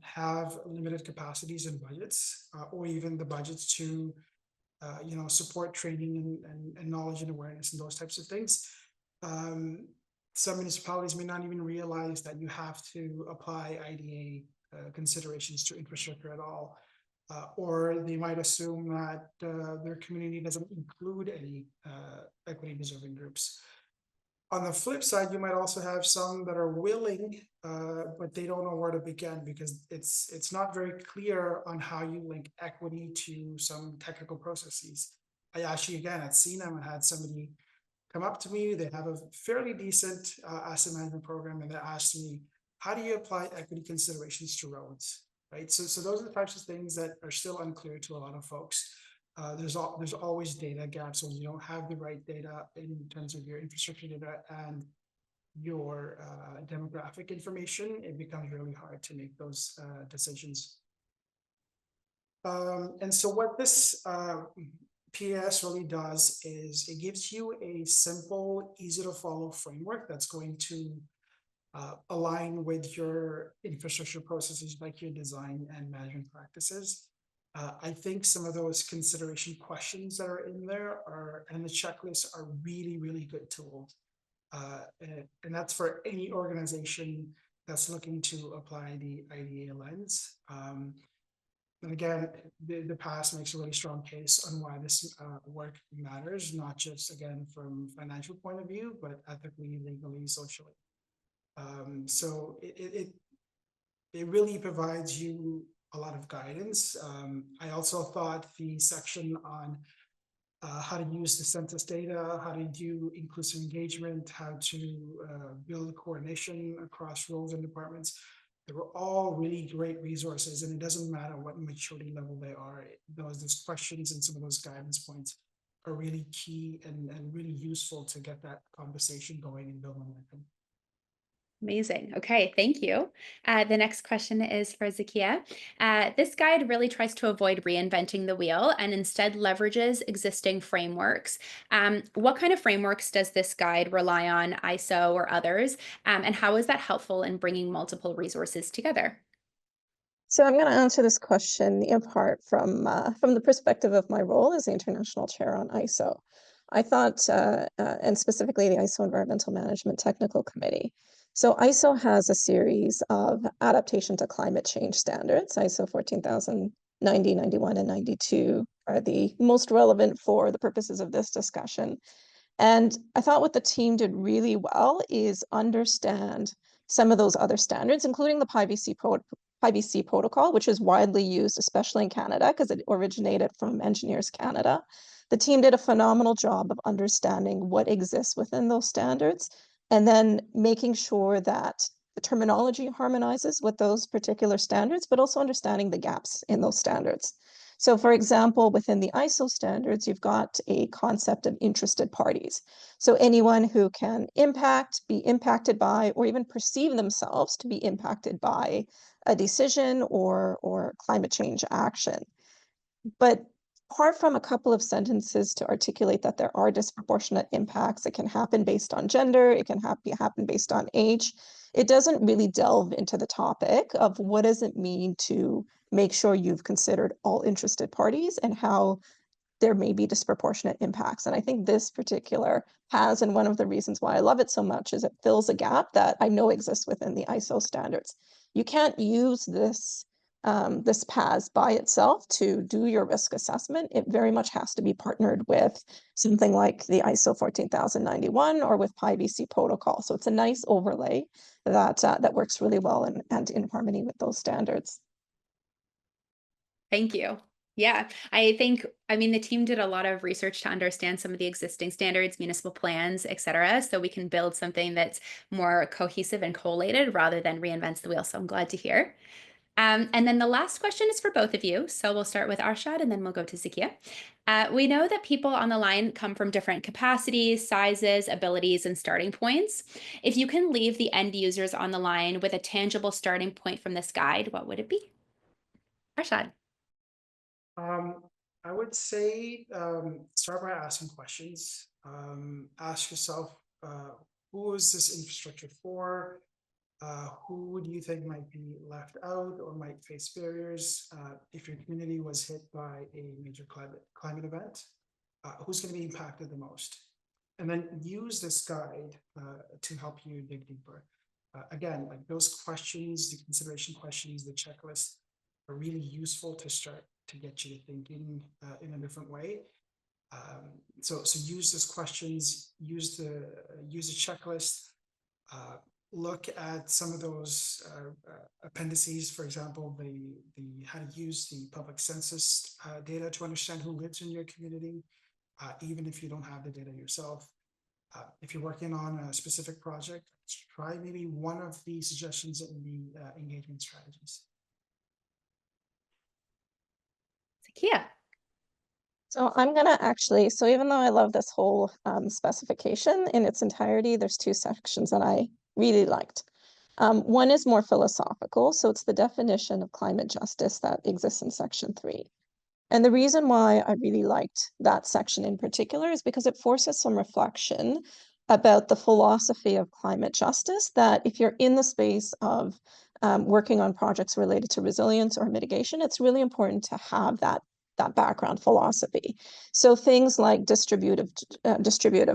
have limited capacities and budgets, or even the budgets to you know, support training and knowledge and awareness and those types of things. Some municipalities may not even realize that you have to apply IDA considerations to infrastructure at all. Or they might assume that their community doesn't include any equity deserving groups. On the flip side, you might also have some that are willing, but they don't know where to begin because it's not very clear on how you link equity to some technical processes. I actually, again, at CNM, I had somebody come up to me. They have a fairly decent asset management program, and they asked me, how do you apply equity considerations to roads? Right. So those are the types of things that are still unclear to a lot of folks. There's always data gaps when you don't have the right data in terms of your infrastructure data and your demographic information. It becomes really hard to make those decisions. And so what this PAS really does is it gives you a simple, easy to follow framework that's going to align with your infrastructure processes, like your design and management practices. I think some of those consideration questions that are in there and the checklist are really, really good tools. And that's for any organization that's looking to apply the IDA lens. And again, the past makes a really strong case on why this work matters, not just again from financial point of view, but ethically, legally, socially. So it really provides you a lot of guidance. I also thought the section on how to use the census data, how to do inclusive engagement, how to build coordination across roles and departments. They were all really great resources, and it doesn't matter what maturity level they are. Those questions and some of those guidance points are really key and really useful to get that conversation going and build momentum. Amazing. Okay, thank you. The next question is for Zakiah. This guide really tries to avoid reinventing the wheel and instead leverages existing frameworks. What kind of frameworks does this guide rely on, ISO or others? And how is that helpful in bringing multiple resources together? So I'm going to answer this question in part from the perspective of my role as the international chair on ISO. I thought, and specifically the ISO Environmental Management Technical Committee. So ISO has a series of adaptation to climate change standards. ISO 14090, 91, and 92 are the most relevant for the purposes of this discussion. And I thought what the team did really well is understand some of those other standards, including the PIBC protocol, which is widely used, especially in Canada, because it originated from Engineers Canada. The team did a phenomenal job of understanding what exists within those standards and then making sure that the terminology harmonizes with those particular standards, but also understanding the gaps in those standards. So for example, within the ISO standards, you've got a concept of interested parties. So anyone who can be impacted by, or even perceive themselves to be impacted by a decision or climate change action. But apart from a couple of sentences to articulate that there are disproportionate impacts, it can happen based on gender, it can happen based on age. It doesn't really delve into the topic of what does it mean to make sure you've considered all interested parties and how there may be disproportionate impacts. And I think this particular has, and one of the reasons why I love it so much is it fills a gap that I know exists within the ISO standards. You can't use this this PAS by itself to do your risk assessment. It very much has to be partnered with something like the ISO 14091 or with PIBC protocol. So it's a nice overlay that works really well and in harmony with those standards. Thank you. Yeah, I mean, the team did a lot of research to understand some of the existing standards, municipal plans, et cetera, so we can build something that's more cohesive and collated rather than reinvents the wheel. So I'm glad to hear. And then the last question is for both of you. So we'll start with Arshad and then we'll go to Zakiah. We know that people on the line come from different capacities, sizes, abilities, and starting points. If you can leave the end users on the line with a tangible starting point from this guide, what would it be? Arshad. I would say start by asking questions. Ask yourself, who is this infrastructure for? Who do you think might be left out or might face barriers? If your community was hit by a major climate event, who's going to be impacted the most? And then use this guide to help you dig deeper. Again, like those questions, the consideration questions, the checklist are really useful to start to get you thinking in a different way. So use those questions, use the checklist, look at some of those appendices, for example, the how to use the public census data to understand who lives in your community, even if you don't have the data yourself. If you're working on a specific project, try maybe one of the suggestions in the engagement strategies. Zakiah. So I'm gonna actually, so even though I love this whole specification in its entirety, there's two sections that I really liked. One is more philosophical, so it's the definition of climate justice that exists in section 3. And the reason why I really liked that section in particular is because it forces some reflection about the philosophy of climate justice, that if you're in the space of working on projects related to resilience or mitigation, it's really important to have that background philosophy. So things like distributive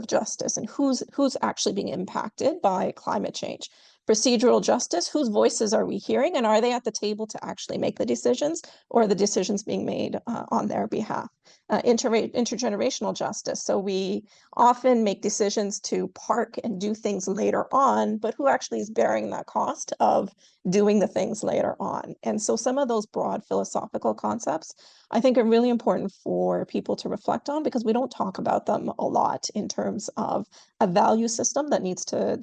justice and who's actually being impacted by climate change. procedural justice, whose voices are we hearing, and are they at the table to actually make the decisions, or are the decisions being made on their behalf? Intergenerational justice. So we often make decisions to park and do things later on, but who actually is bearing that cost of doing the things later on? And so some of those broad philosophical concepts, I think, are really important for people to reflect on, because we don't talk about them a lot in terms of a value system that needs to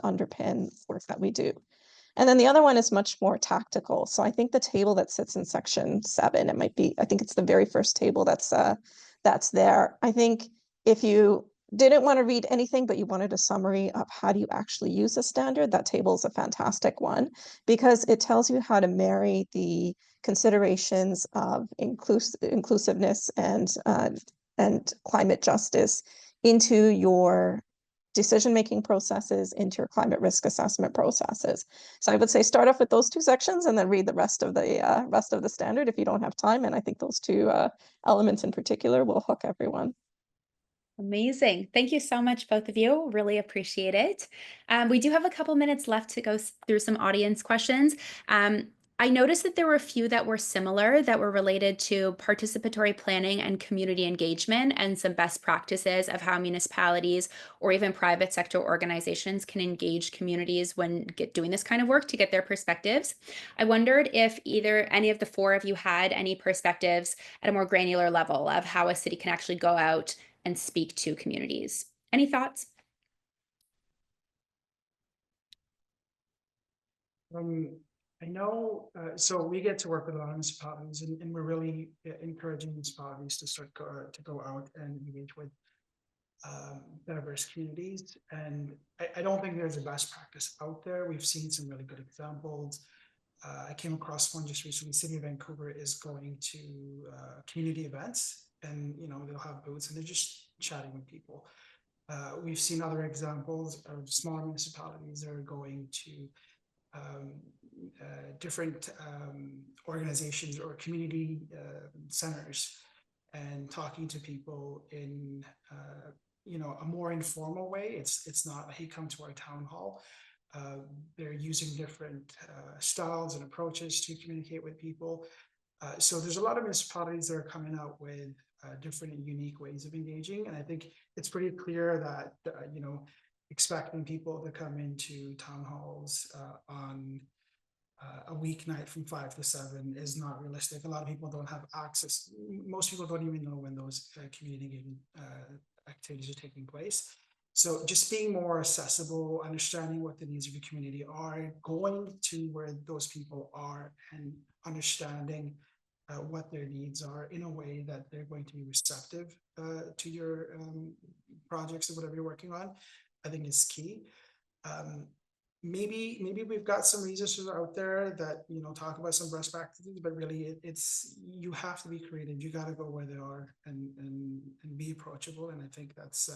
underpin work that we do. And then the other one is much more tactical. So I think the table that sits in section 7, I think it's the very first table that's there. I think if you didn't want to read anything, but you wanted a summary of how do you actually use a standard, that table is a fantastic one, because it tells you how to marry the considerations of inclusiveness and climate justice into your decision-making processes, into your climate risk assessment processes. So I would say start off with those 2 sections and then read the rest of the standard if you don't have time. And I think those 2 elements in particular will hook everyone. Amazing. Thank you so much, both of you. Really appreciate it. We do have a couple minutes left to go through some audience questions. I noticed that there were a few that were similar, that were related to participatory planning and community engagement, and some best practices of how municipalities or even private sector organizations can engage communities when doing this kind of work to get their perspectives. I wondered if any of the 4 of you had any perspectives at a more granular level of how a city can actually go out and speak to communities. Any thoughts? I know, so we get to work with a lot of municipalities, and we're really encouraging municipalities to start to go out and engage with diverse communities. And I don't think there's a best practice out there. We've seen some really good examples. I came across one just recently. City of Vancouver is going to community events, and they'll have booths and they're just chatting with people. We've seen other examples of smaller municipalities that are going to different organizations or community centers and talking to people in a more informal way. It's not, hey, come to our town hall. They're using different styles and approaches to communicate with people. So there's a lot of municipalities that are coming out with different and unique ways of engaging. And I think it's pretty clear that, expecting people to come into town halls on a weeknight from 5 to 7 is not realistic. A lot of people don't have access. Most people don't even know when those community engagement activities are taking place. So just being more accessible, understanding what the needs of your community are, going to where those people are and understanding what their needs are in a way that they're going to be receptive to your projects or whatever you're working on, I think is key. Maybe we've got some resources out there that talk about some best practices, but really it's you have to be creative. You got to go where they are and be approachable. And I think that's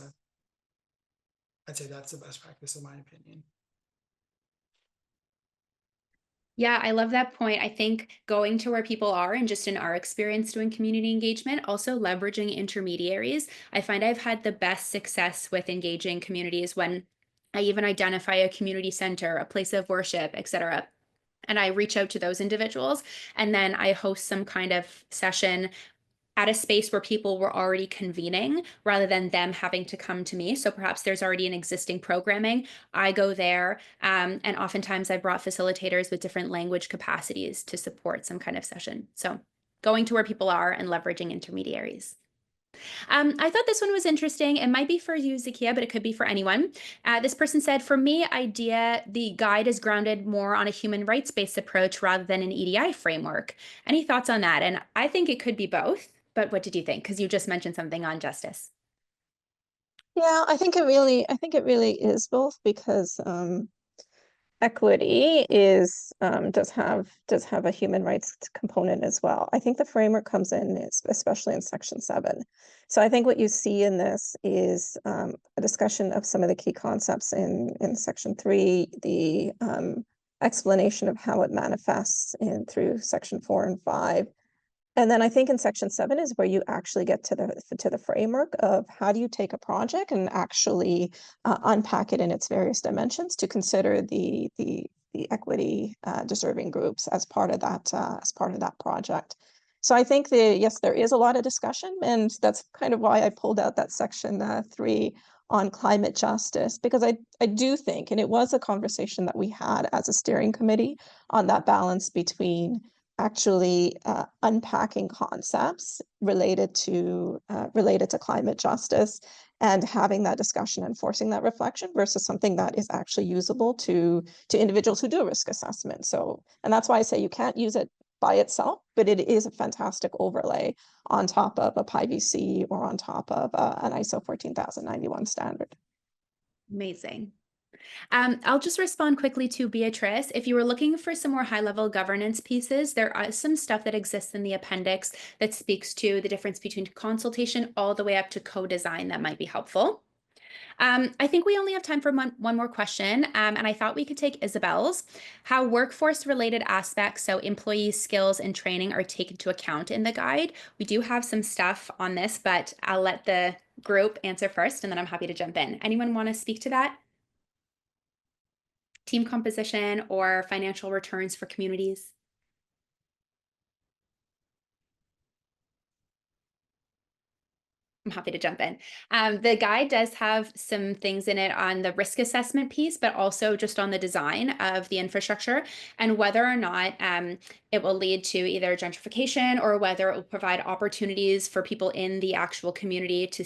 I'd say that's the best practice in my opinion. Yeah, I love that point. I think going to where people are, and just in our experience doing community engagement, also leveraging intermediaries. I find I've had the best success with engaging communities when I even identify a community center, a place of worship, etc. And I reach out to those individuals, and then I host some kind of session at a space where people were already convening rather than them having to come to me. So perhaps there's already an existing programming. I go there, and oftentimes I brought facilitators with different language capacities to support some kind of session. So going to where people are and leveraging intermediaries. I thought this one was interesting. It might be for you, Zakiah, but it could be for anyone. This person said, for me, the guide is grounded more on a human rights-based approach rather than an EDI framework. Any thoughts on that? And I think it could be both, but what did you think? Because you just mentioned something on justice. Yeah, I think it really is both, because equity does have a human rights component as well. I think the framework comes in, especially in section 7. So I think what you see in this is a discussion of some of the key concepts in section 3, the explanation of how it manifests through section 4 and 5. And then I think in section 7 is where you actually get to the framework of how do you take a project and actually unpack it in its various dimensions to consider the equity deserving groups as part of that project. So I think yes, there is a lot of discussion, and that's kind of why I pulled out that section 3 on climate justice, because I do think, and it was a conversation that we had as a steering committee on that balance between actually unpacking concepts related to climate justice and having that discussion and forcing that reflection versus something that is actually usable to individuals who do a risk assessment. So, and that's why I say you can't use it by itself, but it is a fantastic overlay on top of a PIVC or on top of an ISO 14091 standard. Amazing. I'll just respond quickly to Beatrice. If you were looking for some more high-level governance pieces, there is some stuff that exists in the appendix that speaks to the difference between consultation all the way up to co-design that might be helpful. I think we only have time for one more question, and I thought we could take Isabel's. How workforce-related aspects, so employee skills and training, are taken into account in the guide. We do have some stuff on this, but I'll let the group answer first, and then I'm happy to jump in. Anyone want to speak to that? Team composition or financial returns for communities? I'm happy to jump in. The guide does have some things in it on the risk assessment piece, but also just on the design of the infrastructure and whether or not it will lead to either gentrification or whether it will provide opportunities for people in the actual community to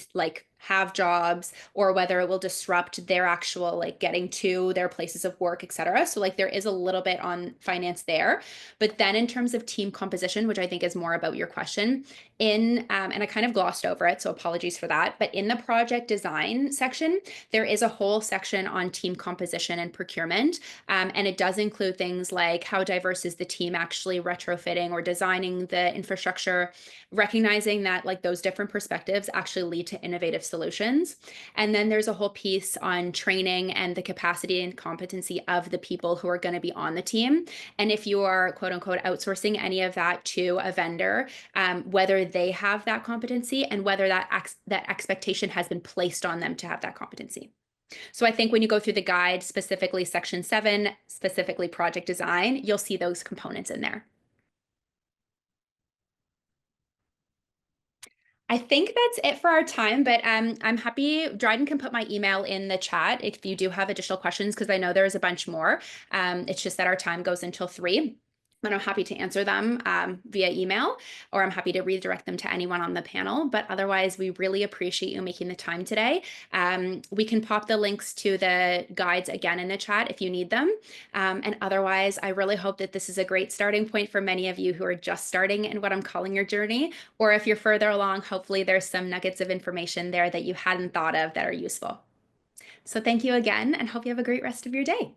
have jobs, or whether it will disrupt their actual getting to their places of work, etc. So there is a little bit on finance there. But then in terms of team composition, which I think is more about your question, and I kind of glossed over it, so apologies for that, but in the project design section, there is a whole section on team composition and procurement, and it does include things like how diverse is the team actually retrofitting or designing the infrastructure, recognizing that those different perspectives actually lead to innovative solutions. And then there's a whole piece on training and the capacity and competency of the people who are going to be on the team. And if you are quote unquote outsourcing any of that to a vendor, whether they have that competency and whether that expectation has been placed on them to have that competency. So I think when you go through the guide, specifically section 7, specifically project design, you'll see those components in there. I think that's it for our time, but I'm happy. Dryden can put my email in the chat if you do have additional questions, because I know there's a bunch more. It's just that our time goes until 3. But I'm happy to answer them via email, or I'm happy to redirect them to anyone on the panel. But otherwise, we really appreciate you making the time today. We can pop the links to the guides again in the chat if you need them. And otherwise, I really hope that this is a great starting point for many of you who are just starting in what I'm calling your journey. Or if you're further along, hopefully there's some nuggets of information there that you hadn't thought of that are useful. So thank you again, and hope you have a great rest of your day.